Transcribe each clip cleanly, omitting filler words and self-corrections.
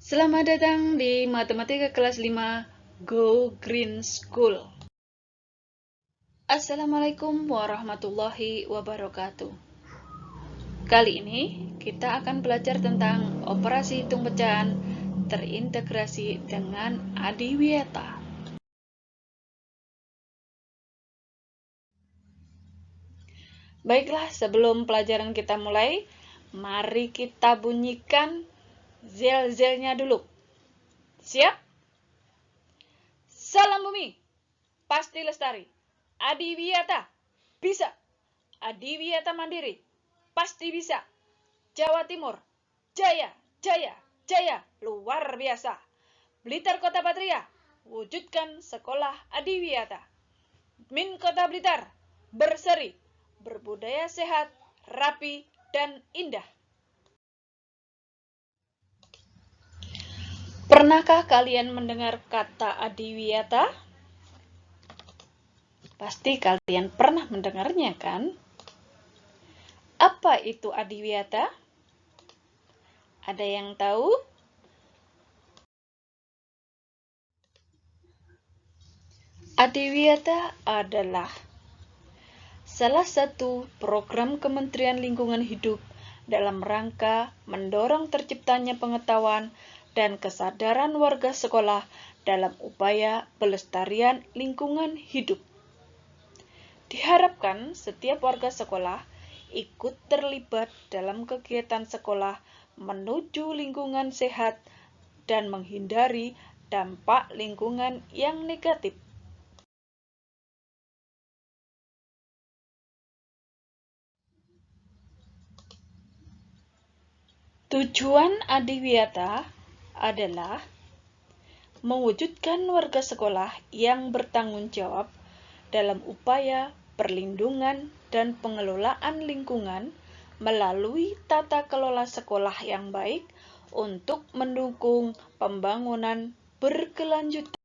Selamat datang di Matematika kelas 5 Go Green School. Assalamualaikum warahmatullahi wabarakatuh. Kali ini kita akan belajar tentang operasi hitung pecahan terintegrasi dengan adiwiyata. Baiklah, sebelum pelajaran kita mulai, mari kita bunyikan zel-zelnya dulu. Siap? Salam bumi, pasti lestari. Adiwiyata, bisa. Adiwiyata mandiri, pasti bisa. Jawa Timur, jaya, jaya, jaya, luar biasa. Blitar Kota Patria, wujudkan sekolah adiwiyata. Min Kota Blitar, berseri, berbudaya sehat, rapi, dan indah. Pernahkah kalian mendengar kata adiwiyata? Pasti kalian pernah mendengarnya, kan? Apa itu adiwiyata? Ada yang tahu? Adiwiyata adalah salah satu program Kementerian Lingkungan Hidup dalam rangka mendorong terciptanya pengetahuan dan kesadaran warga sekolah dalam upaya pelestarian lingkungan hidup. Diharapkan setiap warga sekolah ikut terlibat dalam kegiatan sekolah menuju lingkungan sehat dan menghindari dampak lingkungan yang negatif. Tujuan adiwiyata adalah mewujudkan warga sekolah yang bertanggung jawab dalam upaya perlindungan dan pengelolaan lingkungan melalui tata kelola sekolah yang baik untuk mendukung pembangunan berkelanjutan.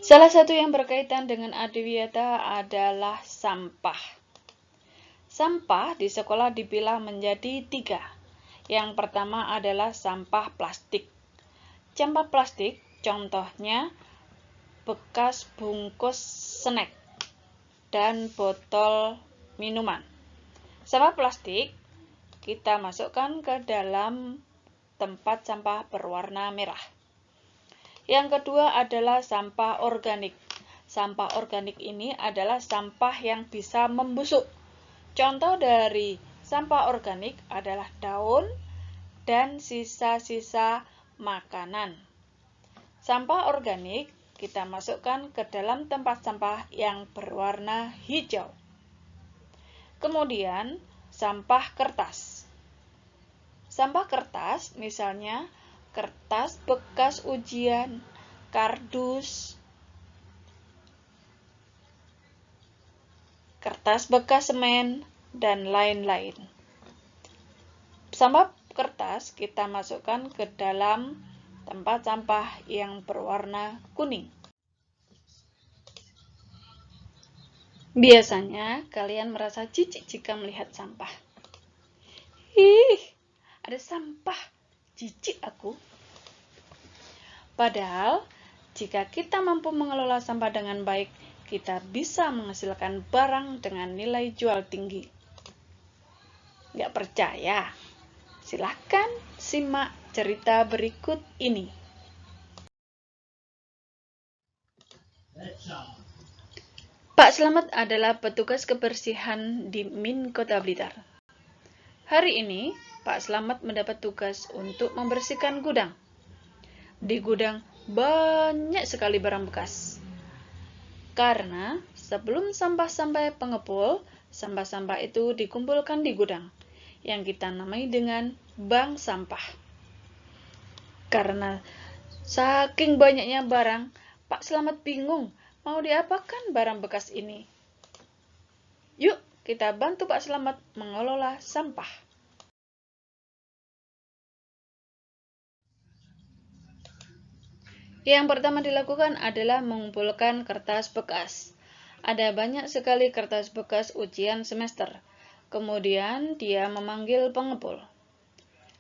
Salah satu yang berkaitan dengan adiwiyata adalah sampah. Sampah di sekolah dipilah menjadi 3. Yang pertama adalah sampah plastik. Sampah plastik contohnya bekas bungkus snack dan botol minuman. Sampah plastik kita masukkan ke dalam tempat sampah berwarna merah. Yang kedua adalah sampah organik. Sampah organik ini adalah sampah yang bisa membusuk. Contoh dari sampah organik adalah daun dan sisa-sisa makanan. Sampah organik kita masukkan ke dalam tempat sampah yang berwarna hijau. Kemudian, sampah kertas. Sampah kertas misalnya kertas bekas ujian, kardus, kertas bekas semen, dan lain-lain. Sampah kertas kita masukkan ke dalam tempat sampah yang berwarna kuning. Biasanya kalian merasa jijik jika melihat sampah. Ih, ada sampah, jijik aku. Padahal, jika kita mampu mengelola sampah dengan baik, kita bisa menghasilkan barang dengan nilai jual tinggi. Nggak percaya? Silahkan simak cerita berikut ini. Pak Slamet adalah petugas kebersihan di Min Kota Blitar. Hari ini, Pak Slamet mendapat tugas untuk membersihkan gudang. Di gudang banyak sekali barang bekas. Karena sebelum sampah sampai pengepul, sampah-sampah itu dikumpulkan di gudang, yang kita namai dengan bank sampah. Karena saking banyaknya barang, Pak Slamet bingung mau diapakan barang bekas ini. Yuk, kita bantu Pak Slamet mengelola sampah. Yang pertama dilakukan adalah mengumpulkan kertas bekas. Ada banyak sekali kertas bekas ujian semester. Kemudian dia memanggil pengepul.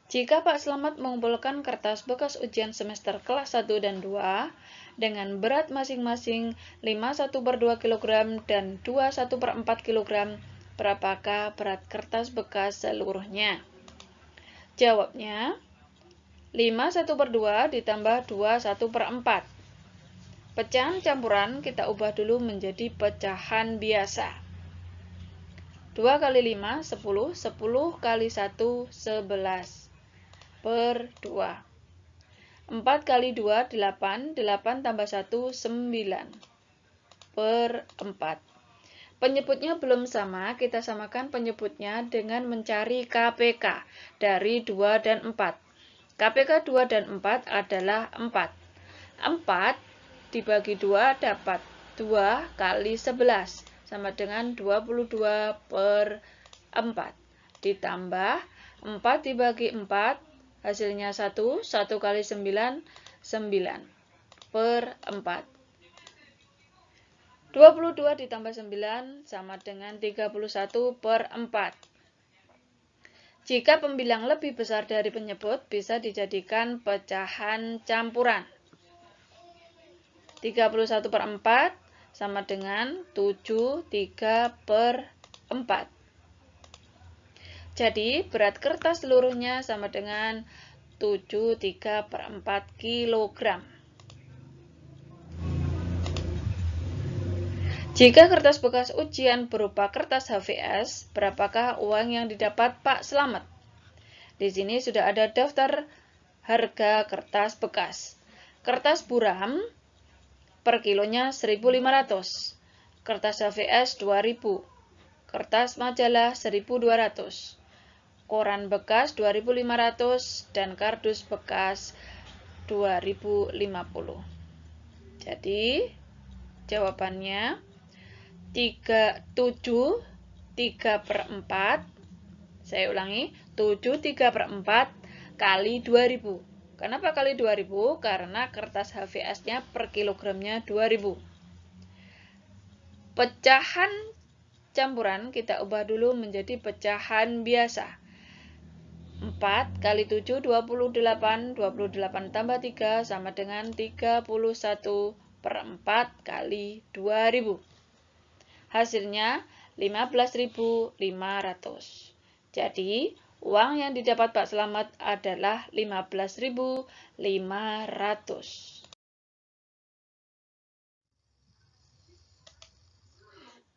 Jika Pak Slamet mengumpulkan kertas bekas ujian semester kelas 1 dan 2 dengan berat masing-masing 51/2 kg dan 21/4 kg, berapakah berat kertas bekas seluruhnya? Jawabnya, 51/2 ditambah 21/4. Pecahan campuran kita ubah dulu menjadi pecahan biasa. 2 kali 5, 10, 10 kali 1, 11 per 2. 4 kali 2, 8, 8 tambah 1, 9 per 4. Penyebutnya belum sama, kita samakan penyebutnya dengan mencari KPK dari 2 dan 4. KPK 2 dan 4 adalah 4. 4 dibagi 2 dapat 2 kali 11 sama dengan 22 per 4. Ditambah 4 dibagi 4 hasilnya 1, 1 kali 9, 9 per 4. 22 ditambah 9 sama dengan 31 per 4. Jika pembilang lebih besar dari penyebut, bisa dijadikan pecahan campuran. 31 per 4 sama dengan 73 per 4. Jadi, berat kertas seluruhnya sama dengan 73 per 4 kg. Jika kertas bekas ujian berupa kertas HVS, berapakah uang yang didapat Pak Slamet? Di sini sudah ada daftar harga kertas bekas. Kertas buram per kilonya 1.500, kertas HVS 2.000, kertas majalah 1.200, koran bekas 2.500, dan kardus bekas 2.050. Jadi, jawabannya 3 per 4. Saya ulangi, 7 3 per 4 kali 2.000. Kenapa kali 2.000? Karena kertas HVS-nya per kilogramnya 2.000. Pecahan campuran kita ubah dulu menjadi pecahan biasa. 4 kali 7, 28. 28 tambah 3 sama dengan 31 per 4 kali 2.000. Hasilnya 15.500. Jadi, uang yang didapat Pak Slamet adalah 15.500.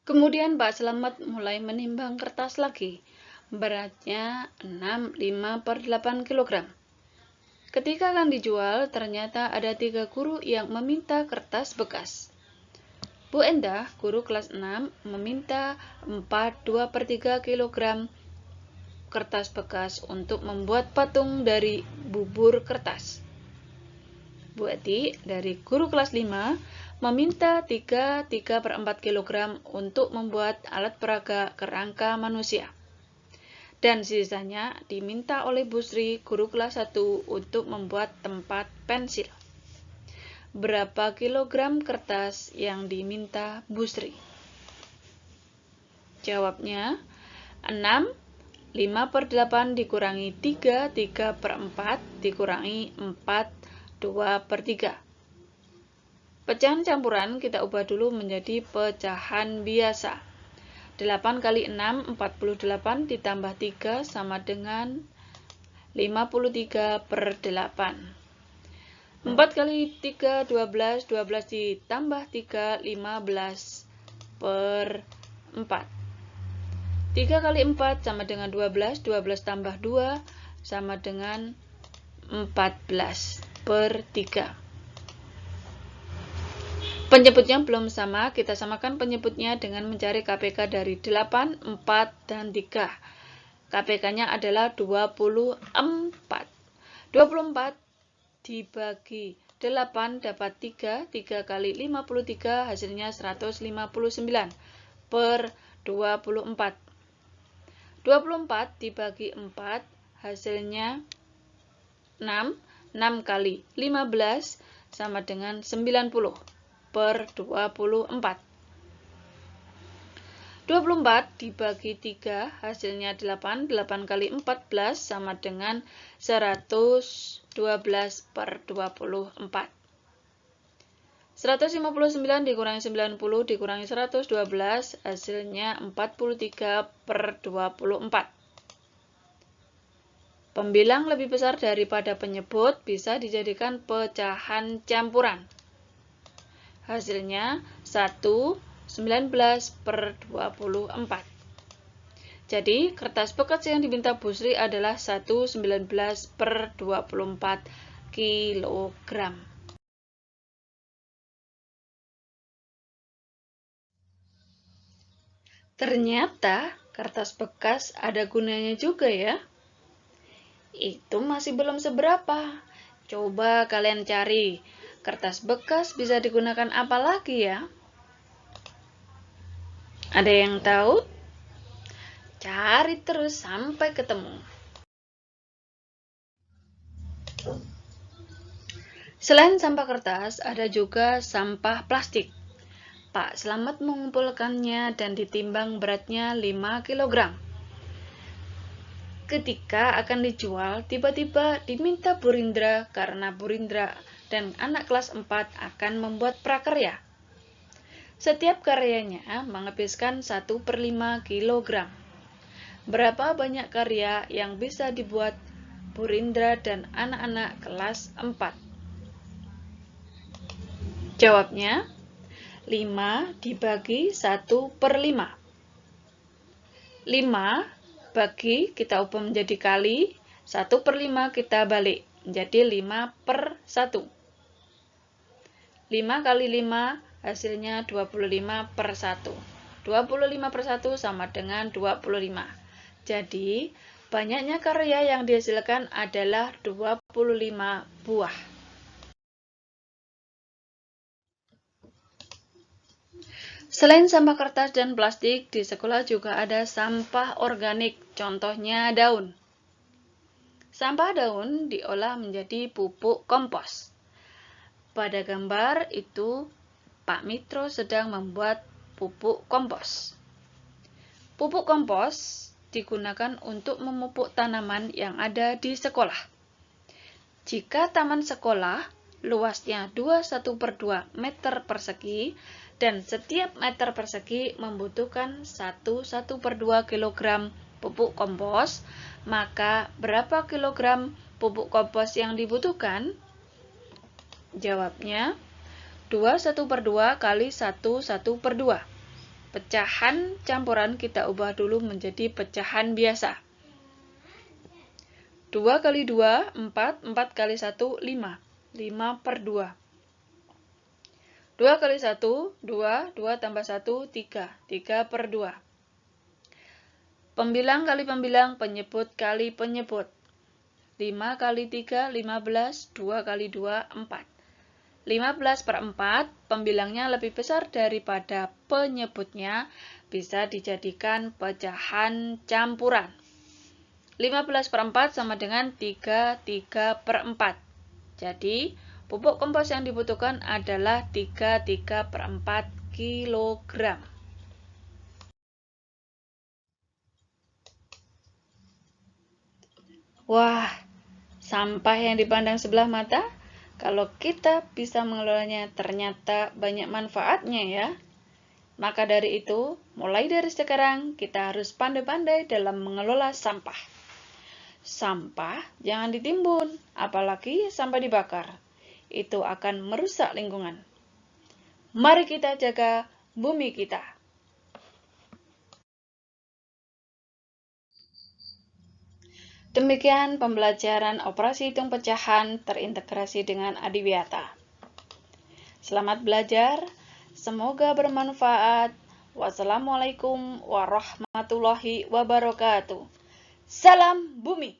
Kemudian Pak Slamet mulai menimbang kertas lagi. Beratnya 5 per 8 kg. Ketika akan dijual, ternyata ada 3 guru yang meminta kertas bekas. Bu Endah, guru kelas 6, meminta 2 per 3 kg kertas bekas untuk membuat patung dari bubur kertas. Bu Eti dari guru kelas 5 meminta 3 per 4 kg untuk membuat alat peraga kerangka manusia. Dan sisanya diminta oleh Bu Sri, guru kelas 1, untuk membuat tempat pensil. Berapa kilogram kertas yang diminta Bu Sri? Jawabnya 6. 5 per 8 dikurangi 3, 3 per 4 dikurangi 4, 2 per 3. Pecahan campuran kita ubah dulu menjadi pecahan biasa. 8 kali 6, 48 ditambah 3 sama dengan 53 per 8. 4 kali 3, 12, 12 ditambah 3, 15 per 4. 3 kali 4 sama dengan 12, 12 tambah 2 sama dengan 14 per 3. Penyebutnya belum sama, kita samakan penyebutnya dengan mencari KPK dari 8, 4, dan 3. KPK-nya adalah 24. 24 dibagi 8 dapat 3, 3 kali 53 hasilnya 159 per 24. 24 dibagi 4 hasilnya 6, 6 kali 15 sama dengan 90 per 24. 24 dibagi 3 hasilnya 8. 8 kali 14 sama dengan 112 per 24. 159 dikurangi 90 dikurangi 112 hasilnya 43 per 24. Pembilang lebih besar daripada penyebut bisa dijadikan pecahan campuran. Hasilnya 1, 19 per 24. Jadi, kertas bekas yang diminta Bu Sri adalah 1,19 per 24 kilogram. Ternyata, kertas bekas ada gunanya juga ya. Itu masih belum seberapa. Coba kalian cari, kertas bekas bisa digunakan apa lagi ya? Ada yang tahu? Cari terus sampai ketemu. Selain sampah kertas, ada juga sampah plastik. Pak Slamet mengumpulkannya dan ditimbang beratnya 5 kg. Ketika akan dijual, tiba-tiba diminta Bu Rindra karena Bu Rindra dan anak kelas 4 akan membuat prakarya. Setiap karyanya menghabiskan 1/5 kg. Berapa banyak karya yang bisa dibuat Bu Rindra dan anak-anak kelas 4? Jawabnya, 5 dibagi 1/5. 5 bagi kita ubah menjadi kali, 1/5 kita balik, menjadi 5/1. 5 kali 5 hasilnya 25/1. 25/1 sama dengan 25. Jadi, banyaknya karya yang dihasilkan adalah 25 buah. Selain sampah kertas dan plastik, di sekolah juga ada sampah organik, contohnya daun. Sampah daun diolah menjadi pupuk kompos. Pada gambar itu, Pak Mitro sedang membuat pupuk kompos. Pupuk kompos digunakan untuk memupuk tanaman yang ada di sekolah. Jika taman sekolah luasnya 21/2 meter persegi, dan setiap meter persegi membutuhkan 1/2 kg pupuk kompos, maka berapa kilogram pupuk kompos yang dibutuhkan? Jawabnya, 21/2 kali 1/2. Pecahan campuran kita ubah dulu menjadi pecahan biasa. 2 kali 2, 4, 4 kali 1, 5. 5/2. 2 kali 1, 2, 2 tambah 1, 3. 3/2. Pembilang kali pembilang, penyebut kali penyebut. 5 kali 3, 15. 2 kali 2, 4. 15/4, pembilangnya lebih besar daripada penyebutnya, bisa dijadikan pecahan campuran. 15/4 sama dengan 3/4. Jadi, pupuk kompos yang dibutuhkan adalah 3/4 kg. Wah, sampah yang dipandang sebelah mata, kalau kita bisa mengelolanya ternyata banyak manfaatnya ya. Maka dari itu, mulai dari sekarang kita harus pandai-pandai dalam mengelola sampah. Sampah jangan ditimbun, apalagi sampah dibakar. Itu akan merusak lingkungan. Mari kita jaga bumi kita. Demikian pembelajaran operasi hitung pecahan terintegrasi dengan Adiwiyata. Selamat belajar, semoga bermanfaat. Wassalamualaikum warahmatullahi wabarakatuh. Salam bumi.